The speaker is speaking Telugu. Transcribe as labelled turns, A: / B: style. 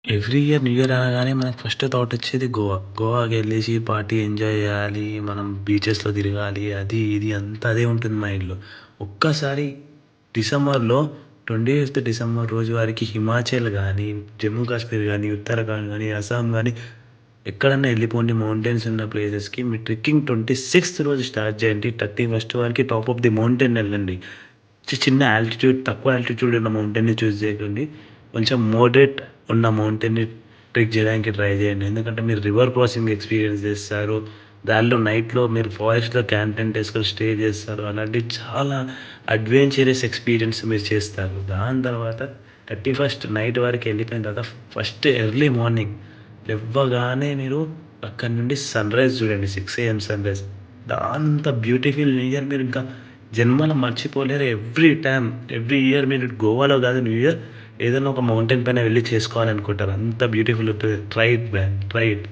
A: ఎవ్రీ ఇయర్ న్యూ ఇయర్ అనగానే మనకు ఫస్ట్ థాట్ వచ్చేది గోవా. గోవాకెళ్ళేసి పార్టీ ఎంజాయ్ జేయాలి. మనం బీచెస్‌లో తిరగాలి. అది ఇది అంతా అదే ఉంటుంది మైండ్‌లో. ఒక్కసారి డిసెంబర్‌లో 25థ్ డిసెంబర్ రోజు వరకి హిమాచల్ గానీ, జమ్మూ కాశ్మీర్ గానీ, ఉత్తరాఖండ్ గానీ, అస్సాం గానీ ఎక్కడన్నా ఎళ్ళిపోండి మౌంటైన్స్ ఉన్న ప్లేసెస్‌కి. మీ ట్రెక్కింగ్ 26థ్ రోజు స్టార్ట్ చేయండి. 31st వరకి టాప్ ఆఫ్ ది మౌంటైన్ ఎళ్ళండి. చిన్న ఆల్టిట్యూడ్ తక్కువ ఆల్టిట్యూడ్ ఉన్న మౌంటైన్‌ని చూజ్ చేయకండి. కొంచెం మోడరేట్ ఉన్న మౌంటైన్‌ని ట్రెక్ చేయడానికి ట్రై చేయండి. ఎందుకంటే మీరు రివర్ క్రాసింగ్ ఎక్స్‌పీరియన్స్ చేస్తారు. దానిలో నైట్‌లో మీరు ఫారెస్ట్‌లో క్యాంప్ టెంట్ ఏసుకొని స్టే చేస్తారు. అలాంటివి చాలా అడ్వెంచరస్ ఎక్స్‌పీరియన్స్ మీరు చేస్తారు. దాని తర్వాత 31st నైట్ వరకు వెళ్ళిపోయిన తర్వాత ఫస్ట్ ఎర్లీ మార్నింగ్ లెవ్వగానే మీరు అక్కడి నుండి సన్‌రైజ్ చూడండి. 6 ఏఎం సన్‌రైజ్. అంత బ్యూటిఫుల్ నేచర్ మీరింకా జన్మలో మర్చిపోలేరు. ఎవ్రీ ఇయర్ మీరు గోవాలో కాదు న్యూ ఇయర్ ఏదైనా ఒక మౌంటైన్ పైన వెళ్లి చేసుకోవాలనుకుంటారు. అంత బ్యూటిఫుల్ ఉంటది. Try it man. Try it.